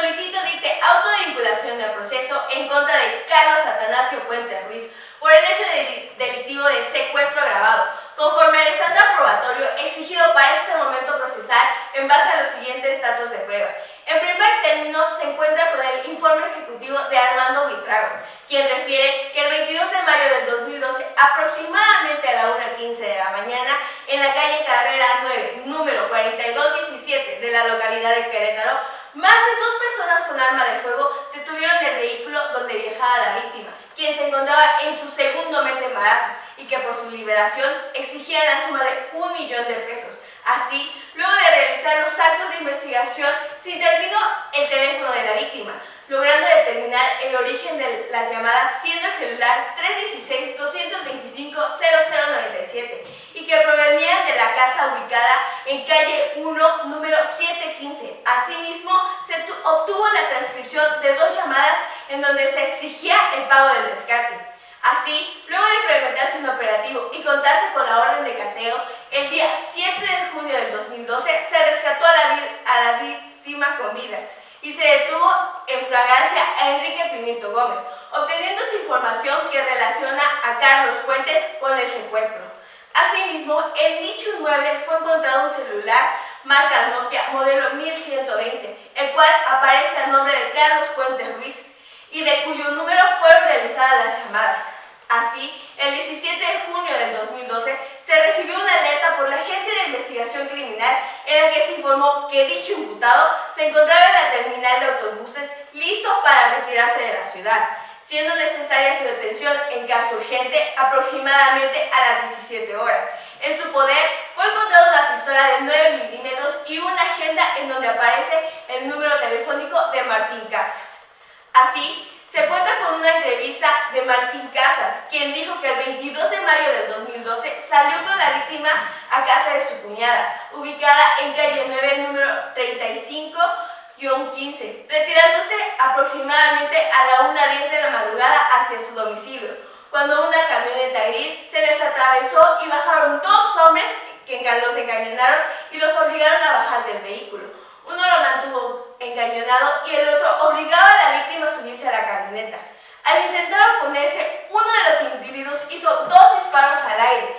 solicito dicte auto de vinculación del proceso en contra de Carlos Atanasio Puente Ruiz por el hecho delictivo de secuestro agravado, conforme al estándar probatorio exigido para este momento procesal en base a los siguientes datos de prueba. En primer término, se encuentra con el informe ejecutivo de Armando Buitrago, quien refiere que el 22 de mayo del 2012, aproximadamente a la 1:15 de la mañana, en la calle Carrera 9, número 4217 de la localidad de Querétaro, más de 2 personas con arma de fuego detuvieron el vehículo donde viajaba la víctima, quien se encontraba en su segundo mes de embarazo y que por su liberación exigían la suma de 1 millón de pesos. Así, luego de realizar los actos de investigación, se intervino el teléfono de la víctima, logrando determinar el origen de las llamadas, siendo el celular 316-225-0097 y que provenían de la casa ubicada en calle 1, número 715. Asimismo, se obtuvo la transcripción de 2 llamadas en donde se exigía el pago del rescate. Así, luego de implementarse un operativo y contarse con la orden de cateo, el día 7 de junio del 2012 se rescató a la víctima con vida y se detuvo en flagrancia a Enrique Pimiento Gómez, obteniéndose información que relaciona a Carlos Puentes con el secuestro. Asimismo, en dicho inmueble fue encontrado un celular marca Nokia modelo 1120, el cual aparece a nombre de Carlos Puentes Ruiz y de cuyo número fueron realizadas las llamadas. Así, el 17 de junio del 2012 se recibió una alerta por la Agencia de Investigación Criminal en la que se informó que dicho imputado se encontraba en la terminal de autobuses listo para retirarse de la ciudad, siendo necesaria su detención en caso urgente aproximadamente a las 17 horas. En su poder fue encontrada una pistola de 9 milímetros y una agenda en donde aparece el número telefónico de Martín Casas. Así, se cuenta con una entrevista de Martín Casas, quien dijo que el 22 de mayo del 2012 salió con la víctima a casa de su cuñada, ubicada en calle 9, número 35-15, retirándose aproximadamente a la 1:10 de la madrugada hacia su domicilio, cuando una camioneta gris se les atravesó y bajaron 2 hombres que los encañonaron y los obligaron a bajar del vehículo. Uno lo mantuvo encañonado y el otro obligaba a la víctima a subirse a la camioneta. Al intentar oponerse, uno de los individuos hizo 2 disparos al aire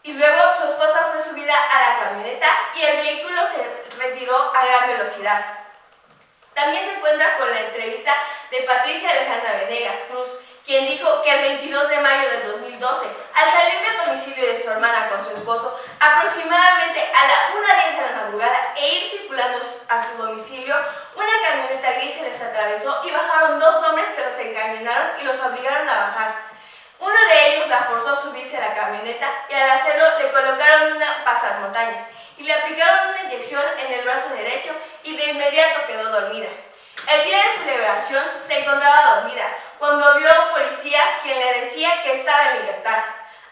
y luego su esposa fue subida a la camioneta y el vehículo se retiró a gran velocidad. También se encuentra con la entrevista de Patricia Alejandra Venegas Cruz, quien dijo que el 22 de mayo del 2012, al salir del domicilio de su hermana con su esposo, aproximadamente a la 1:10 de la madrugada e ir circulando a su domicilio, una camioneta gris se les atravesó y bajaron 2 hombres que los encañonaron y los obligaron a bajar. Uno de ellos la forzó a subirse a la camioneta y al hacerlo le colocaron una pasamontañas y le aplicaron una inyección en el brazo derecho y de inmediato quedó dormida. El día de su liberación se encontraba dormida cuando vio a un policía quien le decía que estaba en libertad.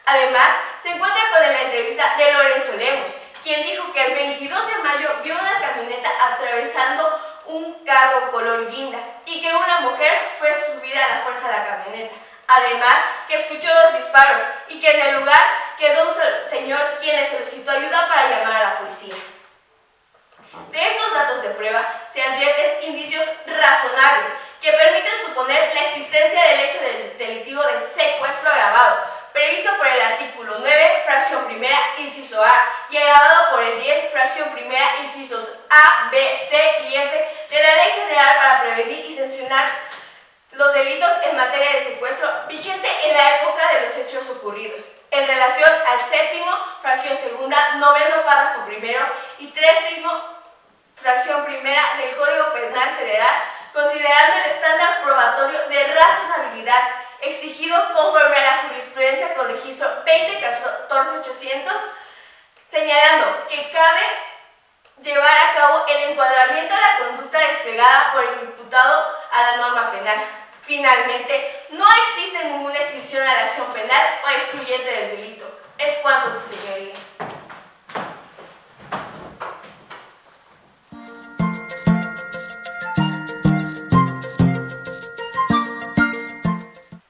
Además, se encuentra con la entrevista de Lorenzo Lemos, quien dijo que el 22 de mayo vio una camioneta atravesando un carro color guinda y que una mujer fue subida a la fuerza a la camioneta. Además, que escuchó 2 disparos y que en el lugar quedó un señor quien le solicitó ayuda para llamar a la policía. De estos datos de prueba se advierten indicios razonables que permiten suponer la existencia del hecho delictivo de secuestro agravado, previsto por el artículo 9, fracción primera, inciso A, y agravado por el 10, fracción primera, incisos A, B, C y F de la Ley General para prevenir y sancionar los delitos en materia de secuestro, vigente en la época de los hechos ocurridos, en relación al 7º, fracción segunda, 9º párrafo primero y 13º, fracción primera del Código Penal Federal, considerando el estándar probatorio de razonabilidad exigido conforme a la jurisprudencia con registro 2014-800, señalando que cabe llevar a cabo el encuadramiento de la conducta desplegada por el imputado a la norma penal. Finalmente, no existe ninguna extinción a la acción penal o excluyente del delito. Es cuanto, su señoría.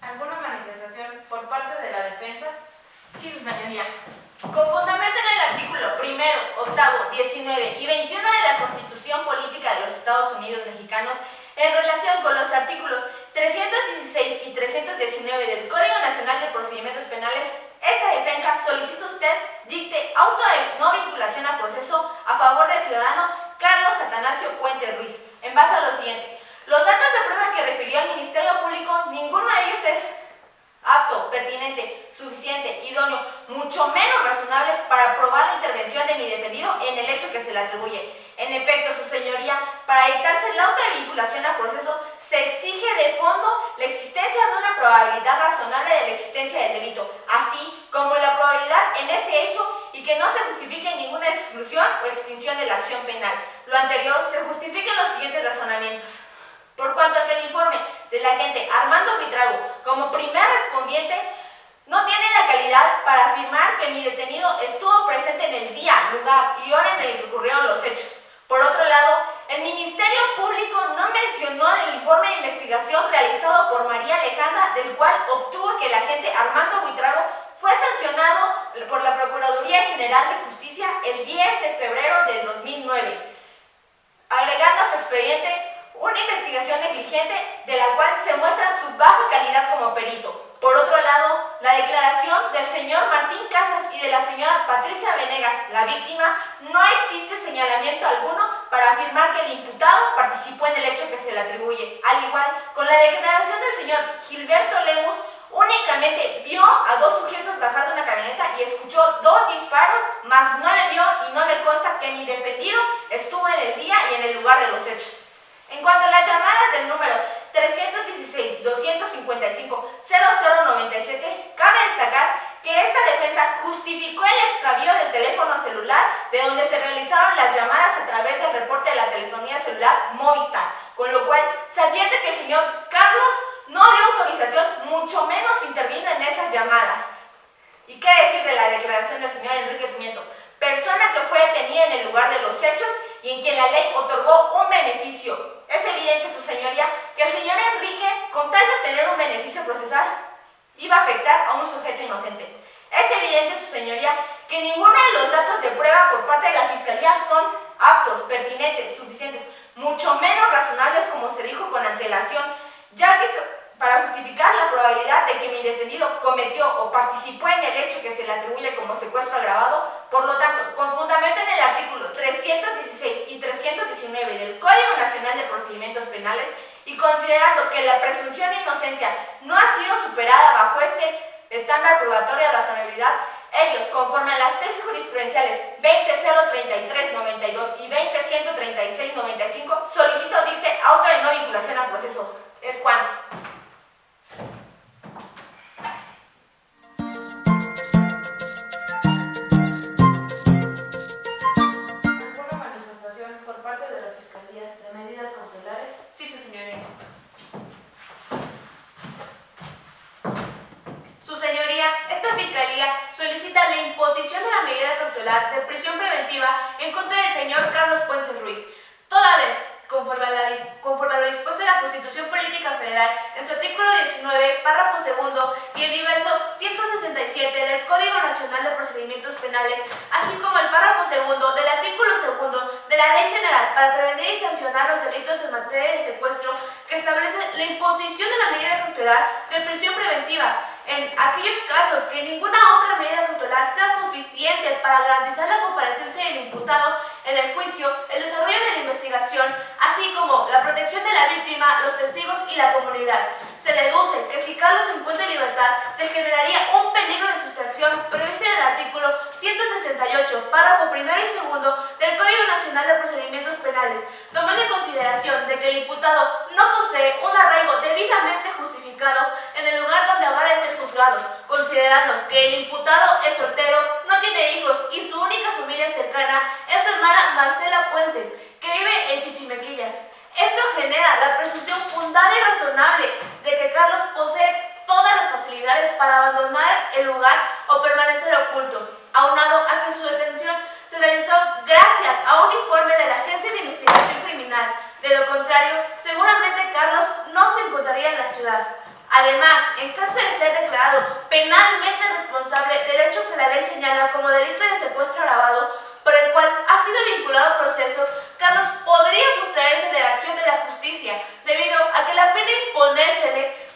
¿Alguna manifestación por parte de la defensa? Sí, su señoría. Con fundamento en el artículo 1, 8, 19 y 21 de la Constitución Política de los Estados Unidos Mexicanos, mexicanos en relación con los artículos 316 y 319 del Código Nacional de Procedimientos Penales, esta defensa solicita usted dicte auto de no vinculación a proceso a favor del ciudadano Carlos Atanasio Puente Ruiz, en base a lo siguiente. Los datos de prueba que refirió el Ministerio Público, ninguno de ellos es apto, pertinente, suficiente, idóneo, mucho menos razonable para probar la intervención de mi defendido en el hecho que se le atribuye. En efecto, su señoría, para dictarse el auto de vinculación a proceso, se exige de fondo la existencia de una probabilidad razonable de la existencia del delito, así como la probabilidad en ese hecho y que no se justifique ninguna exclusión o extinción de la acción penal. Lo anterior se justifica en los siguientes razonamientos. Por cuanto al que el informe del agente Armando Buitrago, como primer respondiente, no tiene la calidad para afirmar que mi detenido estuvo presente en el día, lugar y hora en el que ocurrieron los hechos. Por otro lado, el Ministerio Público no mencionó en el informe de investigación realizado por María Alejandra, del cual obtuvo que el agente Armando Buitrago fue sancionado por la Procuraduría General de Justicia el 10 de febrero de 2009, agregando a su expediente una investigación negligente de la cual se muestra su baja calidad como perito. Por otro lado, la declaración del señor Martín Casas y de la señora Patricia Venegas, la víctima, no existe señalamiento alguno para afirmar que el imputado participó en el hecho que se le atribuye. Al igual, con la declaración del señor Gilberto Lemus, únicamente vio a dos sujetos bajar de una camioneta y escuchó dos disparos, mas no le vio y no le consta que mi defendido estuvo en el día y en el lugar de los hechos. En cuanto a las llamadas del número 316-255-0097, cabe destacar que esta defensa justificó el extravío del teléfono celular de donde se realizaron las llamadas a través del reporte de la telefonía celular Movistar, con lo cual se advierte que el señor Carlos no dio autorización, mucho menos intervino en esas llamadas. ¿Y qué decir de la declaración del señor Enrique Pimiento? Persona que fue detenida en el lugar de los hechos y en quien la ley otorgó un beneficio. Es evidente, su señoría, que el señor Enrique, con tal de obtener un beneficio procesal, iba a afectar a un sujeto inocente. Es evidente, su señoría, que ninguno de los datos de prueba por parte de la Fiscalía son aptos, pertinentes, suficientes, mucho menos razonables como se dijo con antelación, ya que para justificar la probabilidad de que mi defendido cometió o participó en el hecho que se le atribuye como secuestro agravado, por lo tanto, con fundamento en el artículo 316 y 319 del Código Nacional de Procedimientos Penales y considerando que la presunción de inocencia no ha sido superada bajo este estándar probatorio de razonabilidad, ellos, conforme a las tesis jurisprudenciales 20.033.92 y 20.136.95, solicito dicte auto de no vinculación al proceso. Es cuanto. ¿De medidas cautelares? Sí, su señoría. Su señoría, esta fiscalía solicita la imposición de la medida cautelar de prisión preventiva en contra del señor Carlos Puentes Ruiz, toda vez, conforme a lo dispuesto en la Constitución Política Federal, en su artículo 19, párrafo segundo, y el diverso 167 del Código Nacional de Procedimientos Penales, así como el párrafo segundo del artículo segundo de la Ley General para prevenir y sancionar los delitos en materia de secuestro, que establece la imposición de la medida cautelar de prisión preventiva en aquellos casos que ninguna otra medida cautelar sea suficiente para garantizar la comparecencia del imputado en el juicio, el desarrollo de la investigación, así como la protección de la víctima, los testigos y la comunidad. Se deduce que si Carlos se encuentra en libertad, se generaría un peligro de sustracción previsto en el artículo 168, párrafo primero y segundo del Código Nacional de Procedimientos Penales, tomando en consideración de que el imputado no posee un arraigo debidamente justificado en el lugar donde habrá de ser juzgado, considerando que el imputado es soltero, no tiene hijos y su única familia cercana es su hermana Marcela Puentes, que vive en Chichimequillas. Esto genera la presunción fundada y razonable de que Carlos posee todas las facilidades para abandonar el lugar o permanecer oculto, aunado a que su detención se realizó gracias a un informe de la Agencia de Investigación Criminal. De lo contrario, seguramente Carlos no se encontraría en la ciudad. Además, en caso de ser declarado penalmente responsable del hecho que la ley señala como delito de secuestro agravado, por el cual ha sido vinculado a proceso, Carlos podría sustraerse interés de la acción de la justicia, debido a que la pena imponérsele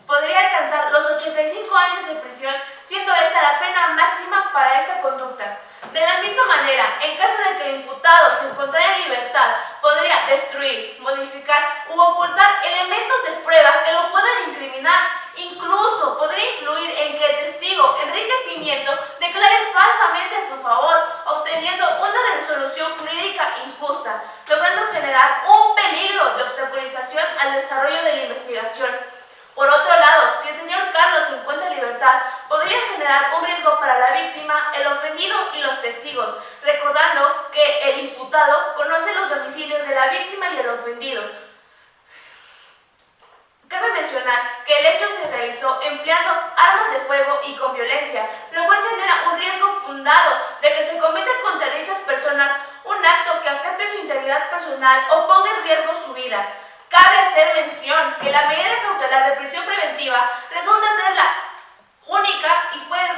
podría alcanzar los 85 años de prisión, siendo esta la pena máxima para esta conducta. De la misma manera, en caso de que el imputado se encontrara en libertad, podría destruir, modificar u ocultar elementos de prueba que lo puedan incriminar. Incluso podría influir en que el testigo Enrique Pimiento declare falsamente a su favor, obteniendo una resolución jurídica injusta, logrando generar un peligro de obstaculización al desarrollo de la investigación. Por otro lado, si el señor Carlos se encuentra en libertad, podría generar un riesgo para la víctima, el ofendido y los testigos, recordando que el imputado conoce los domicilios de la víctima y el ofendido. Cabe mencionar que el hecho se realizó empleando armas de fuego y con violencia, lo cual genera un riesgo fundado de que se cometa contra dichas personas un acto que afecte su integridad personal o ponga en riesgo su vida. Cabe hacer mención que la medida cautelar de prisión preventiva resulta ser la única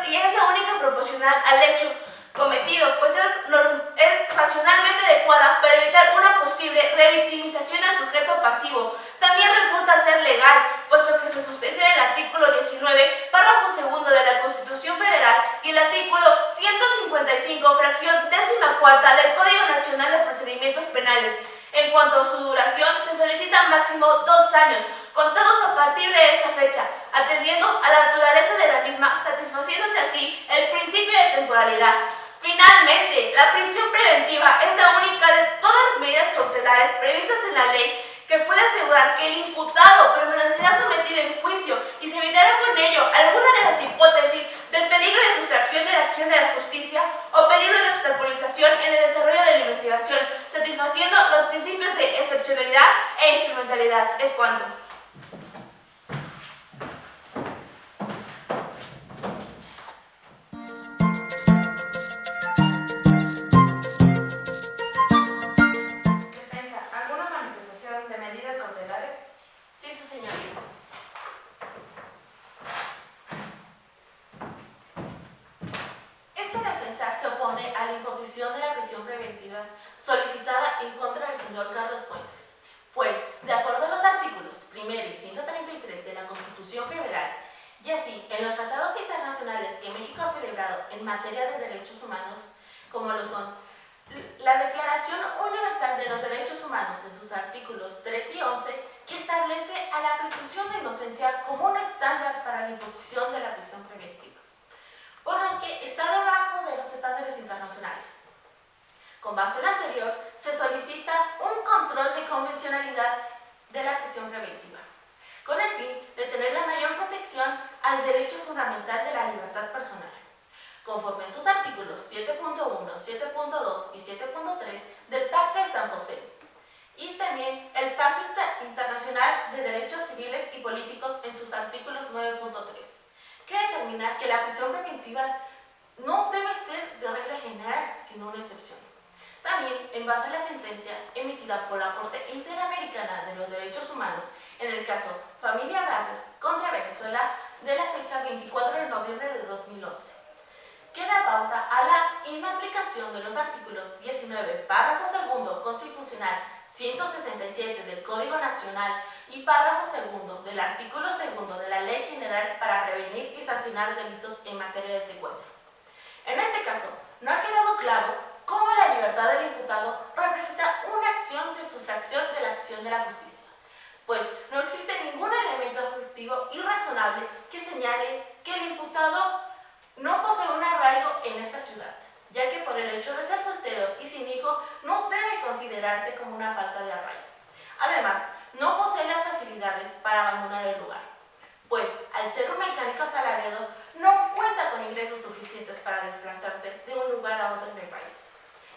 y es la única proporcional al hecho cometido, pues es racionalmente adecuada para evitar una posible revictimización al sujeto pasivo. También resulta ser legal, puesto que se sustenta en el artículo 19, párrafo segundo de la Constitución Federal y el artículo 155, fracción 14ª del Código Nacional de Procedimientos Penales. En cuanto a su duración, se solicita máximo 2 años, contados a partir de esta fecha, atendiendo a la naturaleza de la misma, satisfaciéndose así el principio de temporalidad. Finalmente, la prisión preventiva es la única de todas las medidas cautelares previstas en la ley que puede asegurar que el imputado permanecerá sometido en juicio y se evitará con ello alguna de las hipótesis del peligro de sustracción de la acción de la justicia o peligro de obstaculización en el desarrollo de la investigación, satisfaciendo los principios de excepcionalidad e instrumentalidad. Es cuanto. Defensa, ¿alguna manifestación de medidas cautelares? Sí, su señoría. Esta defensa se opone a la imposición de la prisión preventiva solicitada en contra del señor Carlos Puentes, pues, de acuerdo a los artículos 1 y 133 de la Constitución Federal, y así en los tratados internacionales que México ha celebrado en materia de derechos humanos, como lo son la Declaración Universal de los Derechos Humanos en sus artículos 3 y 11, que establece a la presunción de inocencia como un estándar para la imposición de la prisión preventiva, por lo que está debajo de los estándares internacionales. Con base en lo anterior, se solicita un control de convencionalidad de la prisión preventiva, con el fin de tener la mayor protección al derecho fundamental de la libertad personal, conforme a sus artículos 7.1, 7.2 y 7.3 del Pacto de San José, y también el Pacto Internacional de Derechos Civiles y Políticos en sus artículos 9.3, que determina que la prisión preventiva no debe ser de regla general, sino una excepción. También, en base a la sentencia emitida por la Corte Interamericana de los Derechos Humanos en el caso Familia Barrios contra Venezuela de la fecha 24 de noviembre de 2011, que da pauta a la inaplicación de los artículos 19, párrafo segundo constitucional 167 del Código Nacional y párrafo segundo del artículo segundo de la Ley General para prevenir y sancionar delitos en materia de secuestro. En este caso, no ha quedado claro cómo la libertad del imputado representa una acción de sustracción de la acción de la justicia, pues no existe ningún elemento objetivo y razonable que señale que el imputado no posee un arraigo en esta ciudad, ya que por el hecho de ser soltero y sin hijo no debe considerarse como una falta de arraigo. Además, no posee las facilidades para abandonar el lugar, pues al ser un mecánico asalariado no cuenta con ingresos suficientes para desplazarse de un lugar a otro en el país.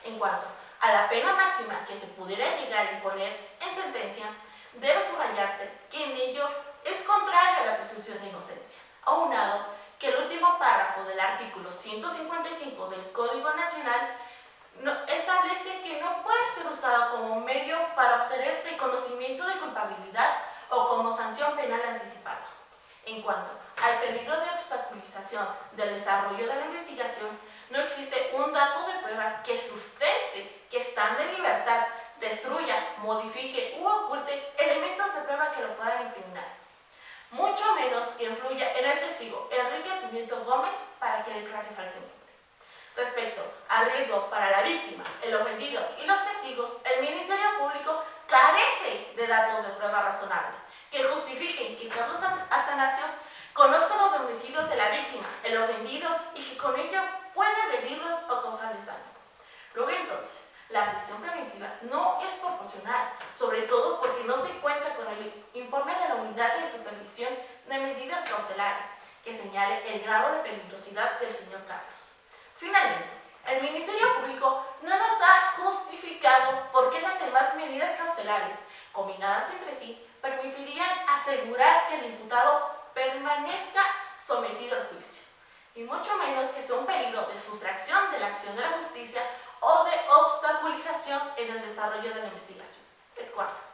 En cuanto a la pena máxima que se pudiera llegar a imponer en sentencia, debe subrayarse que en ello es contraria a la presunción de inocencia, aunado que el último párrafo del artículo 155 del Código Nacional establece que no puede ser usado como medio para obtener reconocimiento de culpabilidad o como sanción penal anticipada. En cuanto al peligro de obstaculización del desarrollo de la investigación, no existe un dato de prueba que sustente que estando en libertad destruya, modifique u oculte elementos de prueba que lo puedan incriminar. Mucho menos que influya en el testigo Enrique Pimiento Gómez para que declare falsamente. Respecto al riesgo para la víctima, el ofendido y los testigos, el Ministerio Público carece de datos de prueba razonables que justifiquen que Carlos Atanasio conozca los domicilios de la víctima, el ofendido y que con ello pueda agredirlos o causarles daño. Luego entonces, la prisión preventiva no es proporcional, sobre todo porque no se cuenta con el informe de la Unidad de Supervisión de Medidas Cautelares que señale el grado de peligrosidad del señor Carlos. Finalmente, el Ministerio Público no nos ha justificado por qué las demás medidas cautelares, combinadas entre sí, permitirían asegurar que el imputado permanezca sometido al juicio, y mucho menos que sea un peligro de sustracción de la acción de la justicia o de obstaculización en el desarrollo de la investigación. Es cuarto.